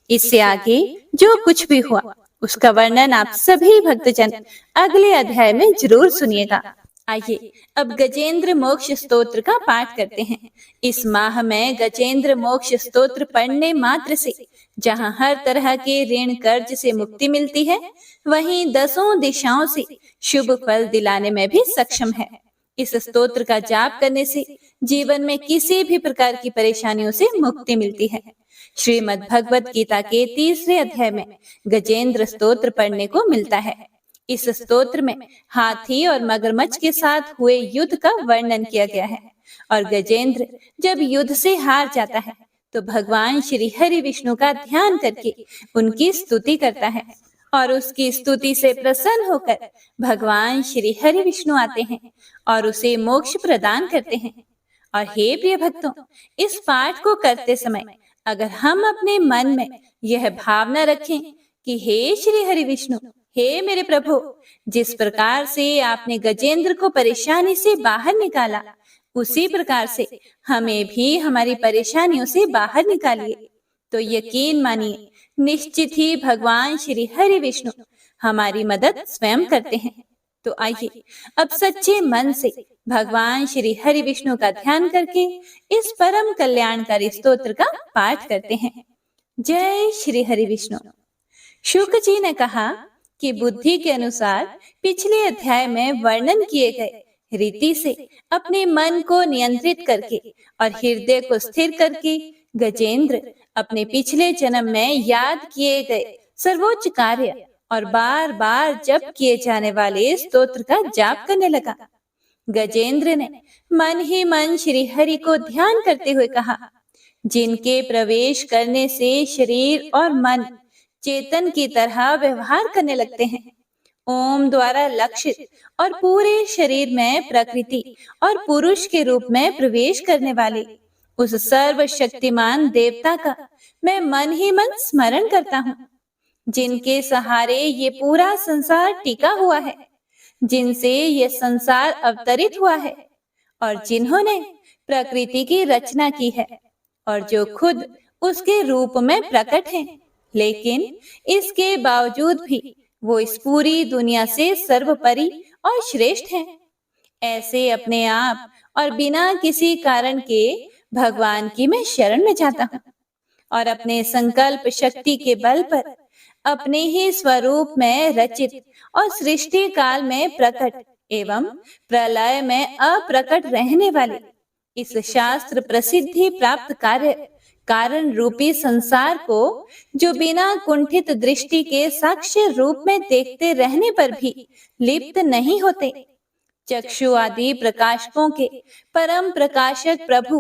इससे आगे जो कुछ भी हुआ उसका वर्णन आप सभी भक्तजन अगले अध्याय में जरूर सुनिएगा। आइए अब गजेंद्र मोक्ष स्तोत्र का पाठ करते हैं। इस माह में गजेंद्र मोक्ष स्तोत्र पढ़ने मात्र से जहाँ हर तरह के ऋण कर्ज से मुक्ति मिलती है, वहीं 10 दिशाओं से शुभ फल दिलाने में भी सक्षम है। इस स्तोत्र का जाप करने से जीवन में किसी भी प्रकार की परेशानियों से मुक्ति मिलती है। श्रीमद् भगवत गीता के 3रे अध्याय में गजेंद्र स्तोत्र पढ़ने को मिलता है। इस स्तोत्र में हाथी और मगरमच्छ के साथ हुए युद्ध का वर्णन किया गया है और गजेंद्र जब युद्ध से हार जाता है तो भगवान श्री हरि विष्णु का ध्यान करके उनकी स्तुति करता है और उसकी स्तुति से प्रसन्न होकर भगवान श्री हरि विष्णु आते हैं और उसे मोक्ष प्रदान करते हैं। और हे प्रिय भक्तों, इस पाठ को करते समय अगर हम अपने मन में यह भावना रखें कि हे श्री हरि विष्णु, हे मेरे प्रभु, जिस प्रकार से आपने गजेंद्र को परेशानी से बाहर निकाला, उसी प्रकार से हमें भी हमारी परेशानियों से बाहर निकालिए, तो यकीन मानिए निश्चित ही भगवान श्री हरि विष्णु हमारी मदद स्वयं करते हैं। तो आइए अब सच्चे मन से भगवान श्री हरि विष्णु का ध्यान करके इस परम कल्याणकारी स्तोत्र का पाठ करते हैं। जय श्री हरि विष्णु। शुक जी ने कहा कि बुद्धि के अनुसार पिछले अध्याय में वर्णन किए गए रीति से अपने मन को नियंत्रित करके और हृदय को स्थिर करके गजेंद्र अपने पिछले जन्म में याद किए गए सर्वोच्च कार्य और बार बार जप किए जाने वाले स्तोत्र का जाप करने लगा। गजेंद्र ने मन ही मन श्री हरि को ध्यान करते हुए कहा, जिनके प्रवेश करने से शरीर और मन चेतन की तरह व्यवहार करने लगते हैं, ओम द्वारा लक्षित और पूरे शरीर में प्रकृति और पुरुष के रूप में प्रवेश करने वाले उस सर्वशक्तिमान देवता का मैं मन ही मन स्मरण करता हूँ, जिनके सहारे ये पूरा संसार टिका हुआ है, जिनसे ये संसार अवतरित हुआ है और जिन्होंने प्रकृति की रचना की है और जो खुद उसके रूप में प्रकट हैं, लेकिन इसके बावजूद भी वो इस पूरी दुनिया से सर्वोपरि और श्रेष्ठ हैं। ऐसे अपने आप और बिना किसी कारण के भगवान की मैं शरण में जाता हूँ और अपने संकल्प शक्ति के बल पर अपने ही स्वरूप में रचित और सृष्टि काल में प्रकट एवं प्रलय में अप्रकट रहने वाले इस शास्त्र प्रसिद्धि प्राप्त कार्य कारण रूपी संसार को, जो बिना कुंठित दृष्टि के साक्ष्य रूप में देखते रहने पर भी लिप्त नहीं होते, चक्षु आदि प्रकाशकों के परम प्रकाशक प्रभु,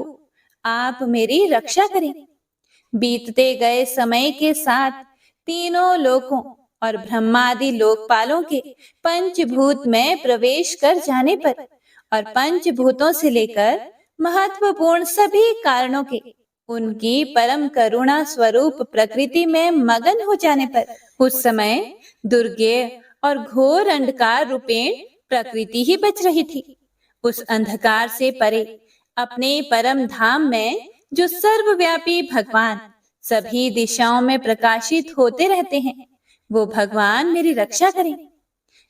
आप मेरी रक्षा करें। बीतते गए समय के साथ तीनों लोकों और ब्रह्मादि लोकपालों के पंचभूत में प्रवेश कर जाने पर और पंचभूतों से लेकर महत्वपूर्ण सभी कारणों के उनकी परम करुणा स्वरूप प्रकृति में मगन हो जाने पर उस समय दुर्गेय और घोर अंधकार रूपेण प्रकृति ही बच रही थी। उस अंधकार से परे अपने परम धाम में जो सर्वव्यापी भगवान सभी दिशाओं में प्रकाशित होते रहते हैं, वो भगवान मेरी रक्षा करें।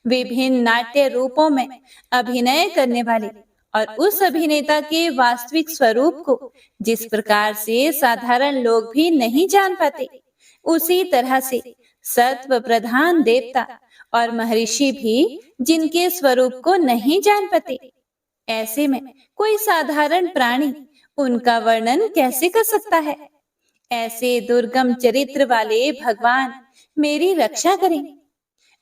विभिन्न नाट्य रूपों में अभिनय करने वाले और उस अभिनेता के वास्तविक स्वरूप को जिस प्रकार से साधारण लोग भी नहीं जान पाते, उसी तरह से सत्व प्रधान देवता और महर्षि भी जिनके स्वरूप को नहीं जान पाते, ऐसे में कोई साधारण प्राणी उनका वर्णन कैसे कर सकता है। ऐसे दुर्गम चरित्र वाले भगवान मेरी रक्षा करें।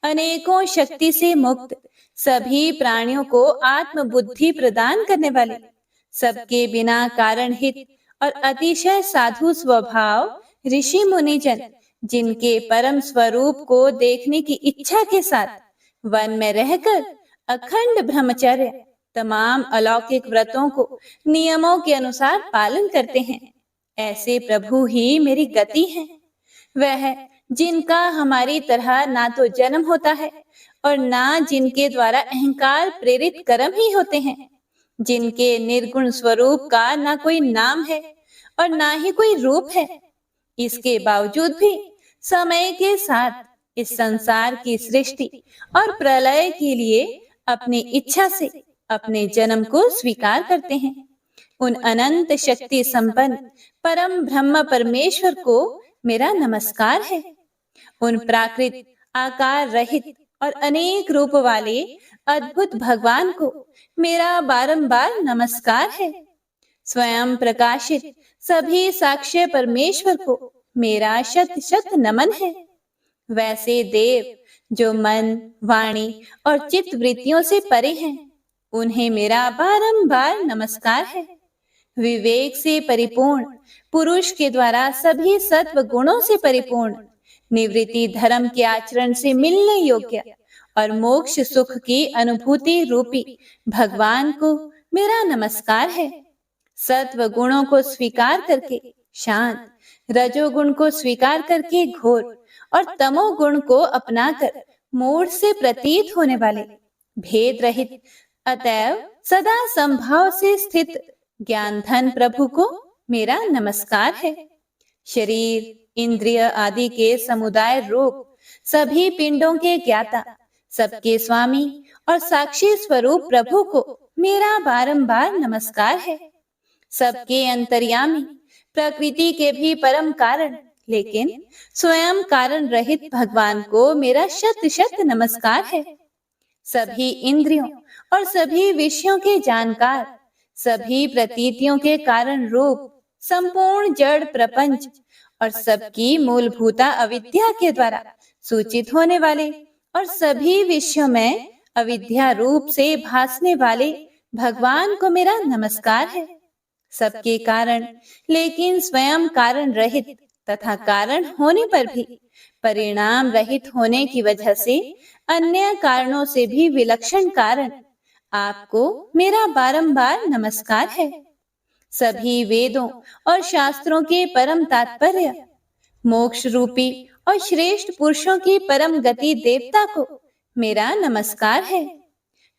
अनेकों शक्ति से मुक्त सभी प्राणियों को आत्म बुद्धि प्रदान करने वाले, सबके बिना कारण हित और अतिशय साधु स्वभाव ऋषि मुनिजन, जिनके परम स्वरूप को देखने की इच्छा के साथ वन में रहकर अखंड ब्रह्मचर्य तमाम अलौकिक व्रतों को नियमों के अनुसार पालन करते हैं, ऐसे प्रभु ही मेरी गति है। वह जिनका हमारी तरह ना तो जन्म होता है और ना जिनके द्वारा अहंकार प्रेरित कर्म ही होते हैं, जिनके निर्गुण स्वरूप का ना कोई नाम है और ना ही कोई रूप है, इसके बावजूद भी समय के साथ इस संसार की सृष्टि और प्रलय के लिए अपनी इच्छा से अपने जन्म को स्वीकार करते हैं। उन अनंत शक्ति संपन्न परम ब्रह्म परमेश्वर को मेरा नमस्कार है। उन प्राकृत आकार रहित और अनेक रूप वाले अद्भुत भगवान को मेरा बारंबार नमस्कार है। स्वयं प्रकाशित सभी साक्ष्य परमेश्वर को मेरा शत शत नमन है। वैसे देव जो मन, वाणी और चित्त वृत्तियों से परे हैं, उन्हें मेरा बारंबार नमस्कार है। विवेक से परिपूर्ण पुरुष के द्वारा सभी सत्व गुणों से परिपूर्ण निवृत्ति धर्म के आचरण से मिलने योग्य और मोक्ष सुख की अनुभूति रूपी भगवान को मेरा नमस्कार है। सत्व गुणों को स्वीकार करके शांत, रजोगुण को स्वीकार करके घोर और तमोगुण को अपनाकर मूढ़ से प्रतीत होने वाले भेद रहित अतएव सदा संभाव से स्थित ज्ञान धन प्रभु को मेरा नमस्कार है। शरीर, इंद्रिय आदि के समुदाय रूप सभी पिंडों के ज्ञाता, सबके स्वामी और साक्षी स्वरूप प्रभु को मेरा बारंबार नमस्कार है। सबके अंतर्यामी, प्रकृति के भी परम कारण लेकिन स्वयं कारण रहित भगवान को मेरा शत शत नमस्कार है। सभी इंद्रियों और सभी विषयों के जानकार, सभी प्रतीतियों के कारण रूप संपूर्ण जड़ प्रपंच और सबकी मूलभूता अविद्या के द्वारा सूचित होने वाले और सभी विषयों में अविद्या रूप से भासने वाले भगवान को मेरा नमस्कार है। सबके कारण लेकिन स्वयं कारण रहित तथा कारण होने पर भी परिणाम रहित होने की वजह से अन्य कारणों से भी विलक्षण कारण आपको मेरा बारंबार नमस्कार है। सभी वेदों और शास्त्रों के परम तात्पर्य, मोक्ष रूपी और श्रेष्ठ पुरुषों की परम गति देवता को मेरा नमस्कार है।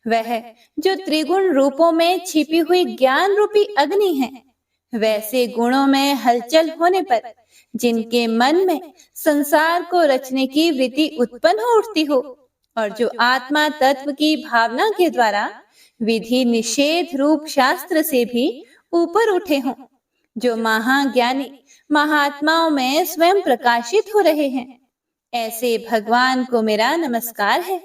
वह जो त्रिगुण रूपों में छिपी हुई ज्ञान रूपी अग्नि है, वैसे गुणों में हलचल होने पर जिनके मन में संसार को रचने की वृत्ति उत्पन्न हो उठती हो और जो आत्मा तत्व की भावना के द्वारा विधि निषेध रूप शास्त्र से भी ऊपर उठे हों, जो महाज्ञानी महात्माओं में स्वयं प्रकाशित हो रहे हैं, ऐसे भगवान को मेरा नमस्कार है।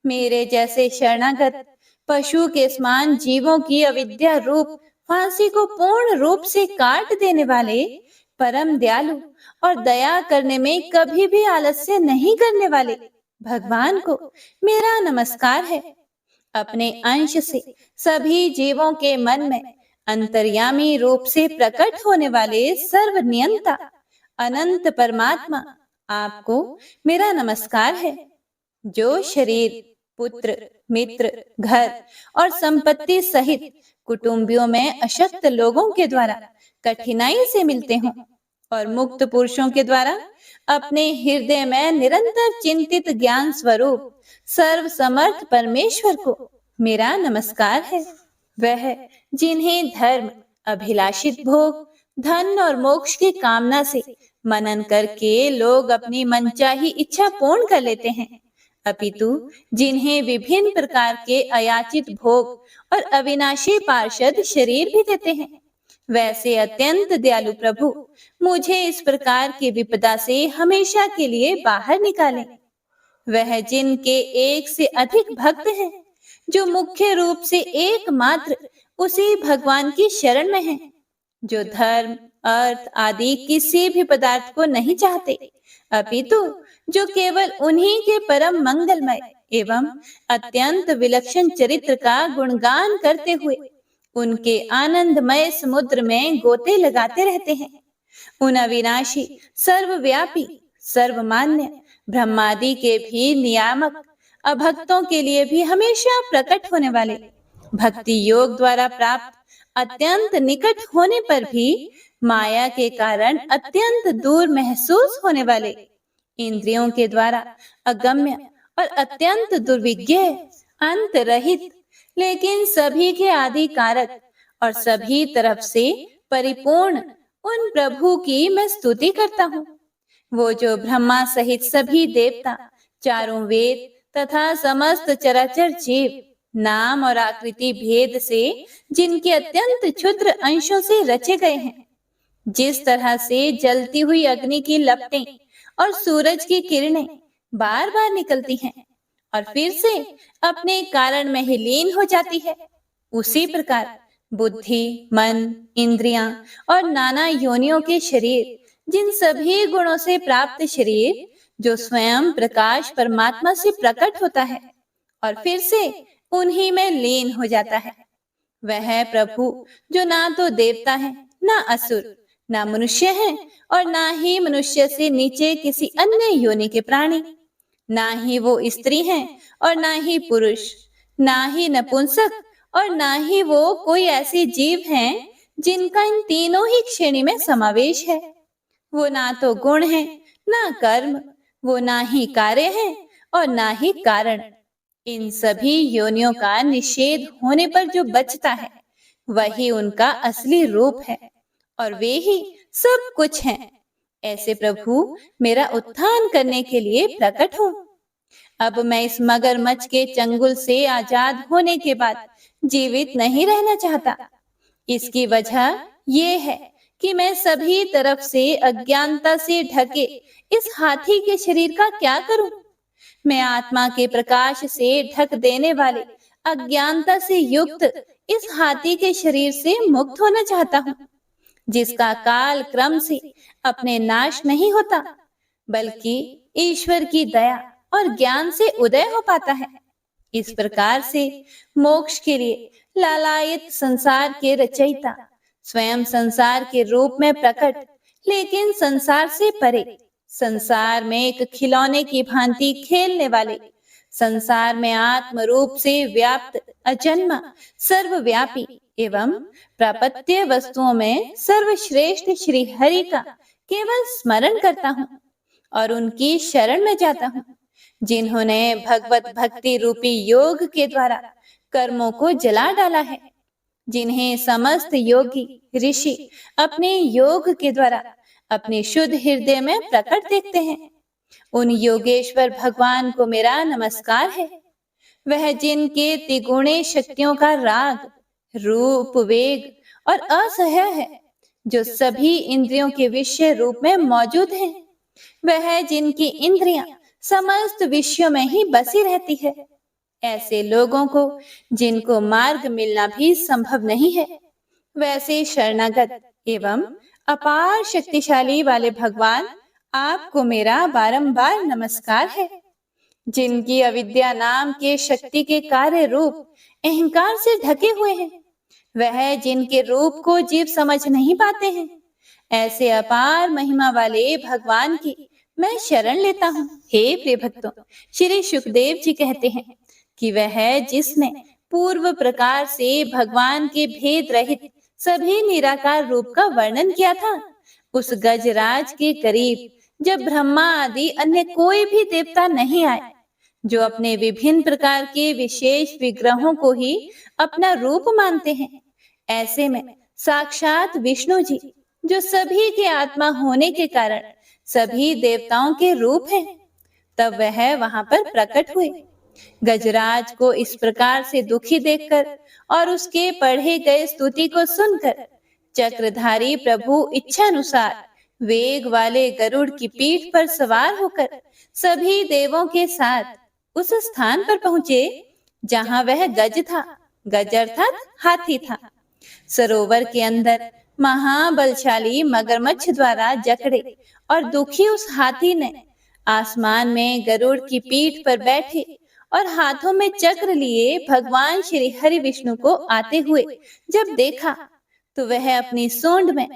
मेरे जैसे शरणागत पशु के समान जीवों की अविद्या रूप फांसी को पूर्ण रूप से काट देने वाले परम दयालु और दया करने में कभी भी आलस्य नहीं करने वाले भगवान को मेरा नमस्कार है। अपने अंश से सभी जीवों के मन में अंतर्यामी रूप से प्रकट होने वाले सर्वनियंता अनंत परमात्मा आपको मेरा नमस्कार है। जो शरीर, पुत्र, मित्र, घर और संपत्ति सहित कुटुंबियों में अशक्त लोगों के द्वारा कठिनाई से मिलते हों और मुक्त पुरुषों के द्वारा अपने हृदय में निरंतर चिंतित ज्ञान स्वरूप सर्व समर्थ परमेश्वर को मेरा नमस्कार है। वह जिन्हें धर्म, अभिलाषित भोग, धन और मोक्ष की कामना से मनन करके लोग अपनी मनचाही इच्छा पूर्ण कर लेते हैं, अपितु जिन्हें विभिन्न प्रकार के अयाचित भोग और अविनाशी पार्षद शरीर भी देते हैं, वैसे अत्यंत दयालु प्रभु मुझे इस प्रकार की विपदा से हमेशा के लिए बाहर निकालें। वह जिनके एक से अधिक भक्त हैं, जो मुख्य रूप से एकमात्र उसी भगवान की शरण में हैं, जो धर्म, अर्थ आदि किसी भी पदार्थ को नहीं चाहते, अपितु जो केवल उन्हीं के परम मंगलमय एवं अत्यंत विलक्षण चरित्र का गुणगान करते हुए उनके आनंदमय समुद्र में गोते लगाते रहते हैं। उन अविनाशी, सर्वव्यापी, सर्वमान्य ब्रह्मादि के भी नियामक अभक्तों के लिए भी हमेशा प्रकट होने वाले, भक्ति योग द्वारा प्राप्त अत्यंत निकट होने पर भी माया के कारण अत्यंत दूर महसूस होने वाले, इंद्रियों के द्वारा अगम्य और अत्यंत दुर्विज्ञ, अंत रहित लेकिन सभी के आदि कारक और सभी तरफ से परिपूर्ण उन प्रभु की मैं स्तुति करता हूँ। वो जो ब्रह्मा सहित सभी देवता, चारों वेद तथा समस्त चराचर जीव नाम और आकृति भेद से जिनके अत्यंत क्षुद्र अंशों से रचे गए हैं। जिस तरह से जलती हुई अग्नि की लपटें और सूरज की किरणें बार बार निकलती हैं और फिर से अपने कारण में ही लीन हो जाती है, उसी प्रकार बुद्धि, मन, इंद्रियां और नाना योनियों के शरीर, जिन सभी गुणों से प्राप्त शरीर जो स्वयं प्रकाश परमात्मा से प्रकट होता है और फिर से उन्हीं में लीन हो जाता है, वह प्रभु जो ना तो देवता है, ना असुर, ना मनुष्य है और ना ही मनुष्य से नीचे किसी अन्य योनि के प्राणी, ना ही वो स्त्री हैं और ना ही पुरुष, ना ही नपुंसक और ना ही वो कोई ऐसे जीव हैं जिनका इन तीनों ही श्रेणी में समावेश है। वो ना तो गुण है, ना कर्म, वो ना ही कार्य है और ना ही कारण। इन सभी योनियों का निषेध होने पर जो बचता है वही उनका असली रूप है और वे ही सब कुछ हैं। ऐसे प्रभु मेरा उत्थान करने के लिए प्रकट हो। अब मैं इस मगरमच्छ के चंगुल से आजाद होने के बाद जीवित नहीं रहना चाहता। इसकी वजह ये है कि मैं सभी तरफ से अज्ञानता से ढके इस हाथी के शरीर का क्या करूं? मैं आत्मा के प्रकाश से ढक देने वाले अज्ञानता से युक्त इस हाथी के शरीर से मुक्त होना चाहता हूँ, जिसका काल क्रम से अपने नाश नहीं होता, बल्कि ईश्वर की दया और ज्ञान से उदय हो पाता है। इस प्रकार से मोक्ष के लिए लालायित संसार के रचयिता स्वयं संसार के रूप में प्रकट, लेकिन संसार से परे, संसार में एक खिलौने की भांति खेलने वाले, संसार में आत्म रूप से व्याप्त अजन्मा, सर्वव्यापी एवं प्रापत्य वस्तुओं में सर्वश्रेष्ठ श्री हरि का केवल स्मरण करता हूँ और उनकी शरण में जाता हूँ, जिन्होंने भगवत भक्ति रूपी योग के द्वारा कर्मों को जला डाला है, जिन्हें समस्त योगी ऋषि अपने योग के द्वारा अपने शुद्ध हृदय में प्रकट देखते हैं। उन योगेश्वर भगवान को मेरा नमस्कार है। वह जिनके त्रिगुणे शक्तियों का राग, रूप, वेग और असह्य है, जो सभी इंद्रियों के विषय रूप में मौजूद है। वह जिनकी इंद्रियां समस्त विषयों में ही बसी रहती है। ऐसे लोगों को जिनको मार्ग मिलना भी संभव नहीं है, वैसे शरणागत एवं अपार शक्तिशाली वाले भगवान आपको मेरा बारंबार नमस्कार है। जिनकी अविद्या नाम के शक्ति के कार्य रूप अहंकार से ढके हुए हैं, वह जिनके रूप को जीव समझ नहीं पाते हैं, ऐसे अपार महिमा वाले भगवान की मैं शरण लेता हूँ। हे प्रिय भक्तों, श्री सुखदेव जी कहते हैं कि वह जिसने पूर्व प्रकार से भगवान के भेद रहित सभी निराकार रूप का वर्णन किया था, उस गजराज के करीब जब ब्रह्मा आदि अन्य कोई भी देवता नहीं आए, जो अपने विभिन्न प्रकार के विशेष विग्रहों को ही अपना रूप मानते हैं, ऐसे में साक्षात विष्णु जी, जो सभी के आत्मा होने के कारण सभी देवताओं के रूप हैं, तब वह वहां पर प्रकट हुए। गजराज को इस प्रकार से दुखी देखकर और उसके पढ़े गए स्तुति को सुनकर चक्रधारी प्रभु इच्छानुसार वेग वाले गरुड़ की पीठ पर सवार होकर सभी देवों के साथ उस स्थान पर पहुंचे जहां वह गज था। गज अर्थात हाथी था। सरोवर के अंदर महाबलशाली मगरमच्छ द्वारा जकड़े और दुखी उस हाथी ने आसमान में गरुड़ की पीठ पर बैठे और हाथों में चक्र लिए भगवान श्री हरि विष्णु को आते हुए जब देखा, तो वह अपनी सूंड में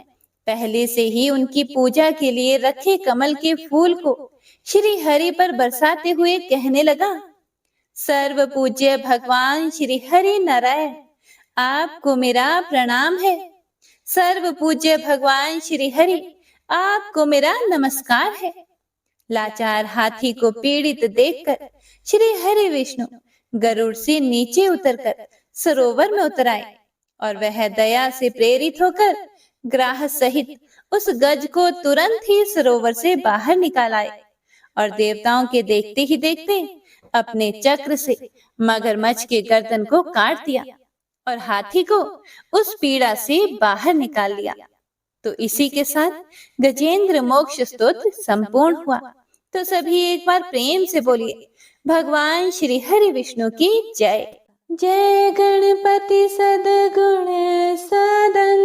पहले से ही उनकी पूजा के लिए रखे कमल के फूल को श्री हरि पर बरसाते हुए कहने लगा, सर्व पूज्य भगवान श्री हरि नारायण, आपको मेरा प्रणाम है। सर्व पूज्य भगवान श्री हरि, आपको मेरा नमस्कार है। लाचार हाथी को पीड़ित देखकर श्री हरि विष्णु गरुड़ से नीचे उतरकर सरोवर में उतर आए और वह दया से प्रेरित होकर ग्राह सहित उस गज को तुरंत ही सरोवर से बाहर निकाल आए और देवताओं के देखते ही देखते अपने चक्र से मगरमच्छ के गर्दन को काट दिया और हाथी को उस पीड़ा से बाहर निकाल लिया। तो इसी के साथ गजेंद्र मोक्ष स्तोत्र संपूर्ण हुआ। तो सभी एक बार प्रेम से बोलिए, भगवान श्री हरि विष्णु की जय। जय गणपति सद्गुण सदन,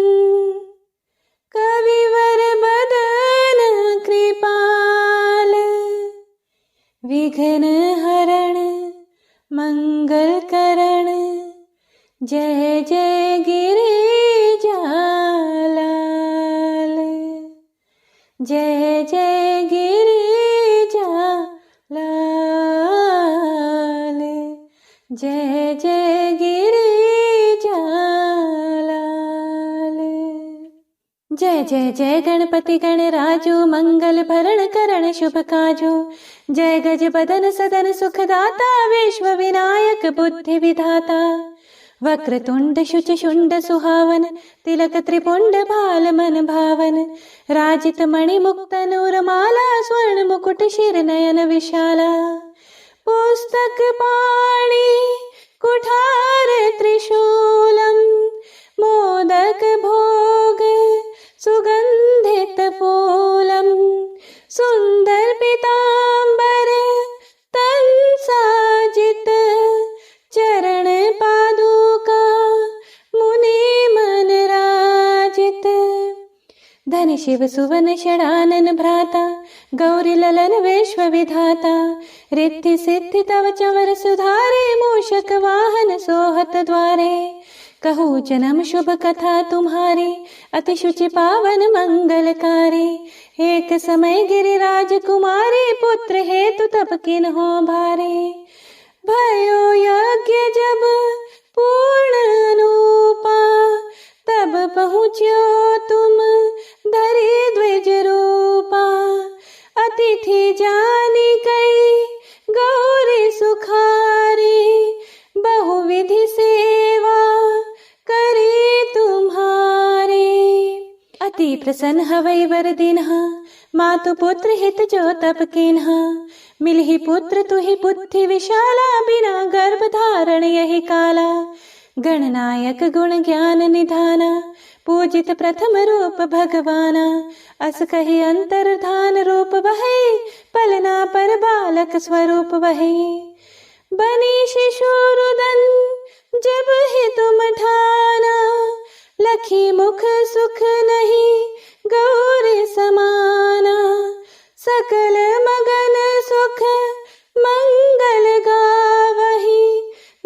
कविवर बदन कृपाल, विघ्न हरण मंगल करण, जय जय गिरिजालाल, जय जय गिरिजालाल, जय जय गिरिजालाल। जय जय जय गणपति गणराजो, मंगल भरण करण शुभ काजो, जय गज बदन सदन सुखदाता, विश्व विनायक बुद्धि विधाता, वक्रतुंड शुच शुंड सुहावन, तिलक त्रिपुंड भाल मन भावन, राजित मणि मुक्त नूर माला, स्वर्ण मुकुट शिर नयन विशाला, पुस्तक पाणि कुठार त्रिशूलम, मोदक भोग सुगंधित फूलम, सुंदर पीतांबर तन साजित, चरण पादुका मुनि मन राजित, धन शिव सुवन षडानन भ्राता, गौरी ललन विश्व विधाता, रिद्धि सिद्धि तव चवर सुधारे, मूषक वाहन सोहत द्वारे, कहूँ जन्म शुभ कथा तुम्हारी, अति शुचि पावन मंगलकारी, एक समय गिरिराज कुमारी, पुत्र हेतु तप किन्हो भारे, भयो यज्ञ जब पूर्ण अनुपा, तब पहुँच्यो तुम धरि द्विज रूपा, अतिथि जानी कई गौरी सुखारी, बहुविधि सेवा करी तुम्हारी, अति प्रसन्न हवै वर दिन्हा, मातु पुत्र हित जो तप किन्हा, मिलहि पुत्र तुहि बुद्धि विशाला, बिना गर्भ धारण यही काला, गणनायक गुण ज्ञान निधाना, पूजित प्रथम रूप भगवाना, अस कहि अंतर्धान रूप वही, पलना पर बालक स्वरूप वही, बनी शिशु रुदन जब ही तुम ठाना, लखी मुख सुख नहीं गौरी समाना, सकल मगन सुख मंगल गावही,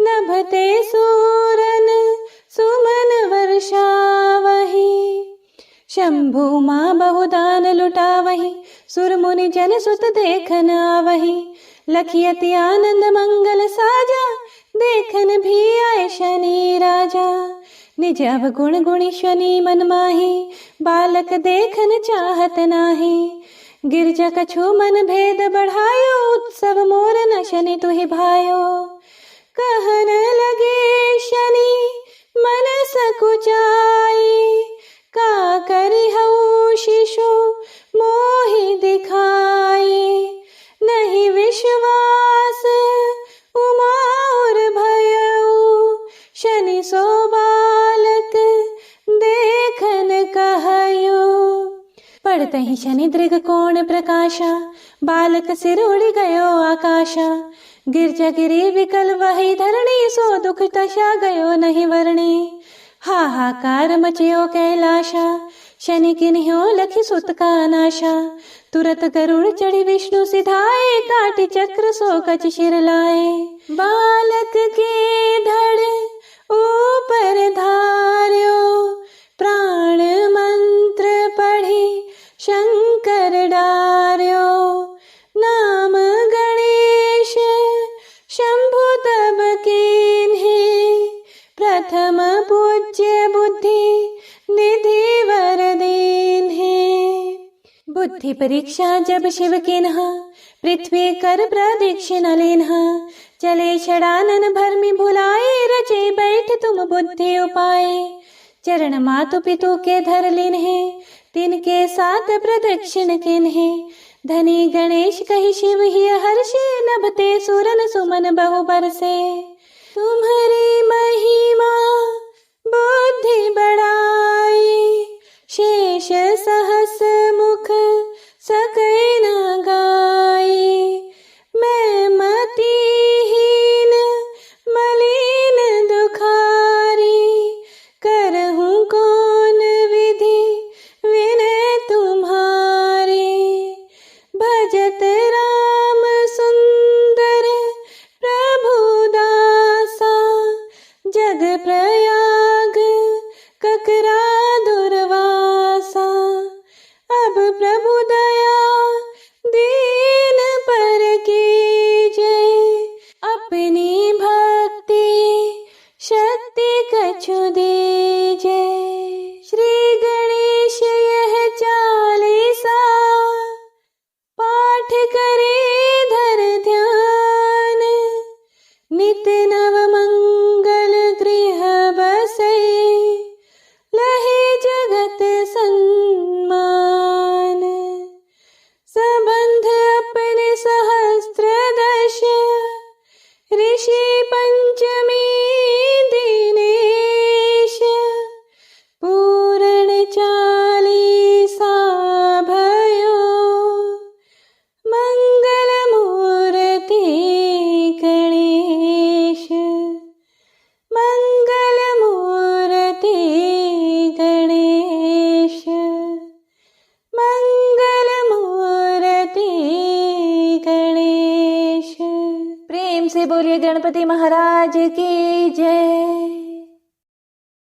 नभते सूरन सुमन वर्षावही, शंभु माँ बहुदान लुटावही, सुर मुनि जन सुत देखन आवही, लखियति आनंद मंगल साजा, देखन भी आए शनि राजा, निज अवगुण गुणी शनि मन माही, बालक देखन चाहत नाही, गिरजा कछु मन भेद बढ़ायो, उत्सव मोर न शनि तुहि भायो, कहन लगे शनि मन सकुचाई, का करि हऊ शिशु मोहि दिखाई, नहीं विश्वास उमा और भयऊ, शनि सो बालक देखन कहयो, पढ़ते ही शनि दृग कोण प्रकाशा, बालक सिर उड़ गयो आकाशा, गिरजा गिरी विकल वही धरणी, सो दुख तशा गयो नहीं वर्णी, हाहाकार मचयो कैलाशा, शनि किन्ह्यो लखि सुत का नाशा, तुरत गरुड़ चढ़ी विष्णु सिधाए, काटि चक्र सो कच शिर लाए, बालक के धड़ ऊपर धार्यो, प्राण मंत्र पढ़ी शंकर डार्यो, नाम गणेश शंभु तब कीन्हे, प्रथम पूज्य बुद्धि निधि वर दीन्हे, बुद्धि परीक्षा जब शिव किन्हा, पृथ्वी कर प्रदक्षिणा लेन्हा, चले षडानन भरमि भुलाए, रचे बैठ तुम बुद्धि उपाय, चरण मातु पितु के धर लिन्हे, तिनके साथ प्रदक्षिण किन्हे, धनी गणेश कहि शिव ही हर्षे, नभते सुरन सुमन बहु बरसे। तुम्हारी महिमा बुद्धि बढ़ाई, शेष सहस मुख सकै न गाई। मैं मतिहीन मलिन दुखारी, करहूँ कौन विधि विनय तुम्हारी। भजत राम सुंदर प्रभु दासा, जग प्रयाग ककरा दुर्वासा। अब प्रभु दया दीन पर कीजे, अपनी भक्ति शक्ति कछु दीजे। श्री गणेश यह चालीसा, पाठ करे धर ध्यान। नित नव मंगल गृह बसे, लहे जगत सन्मान। संबंध अपने सहस्त्र दश, ऋषि पंचमी दिनेश। पूर्ण चालीसा भयो, मंगल मूर्ति गणेश। मंगल मूर्ति गणेश, मंगल मूर्ति गणेश। प्रेम से बोलिए गणपति महाराज की जय।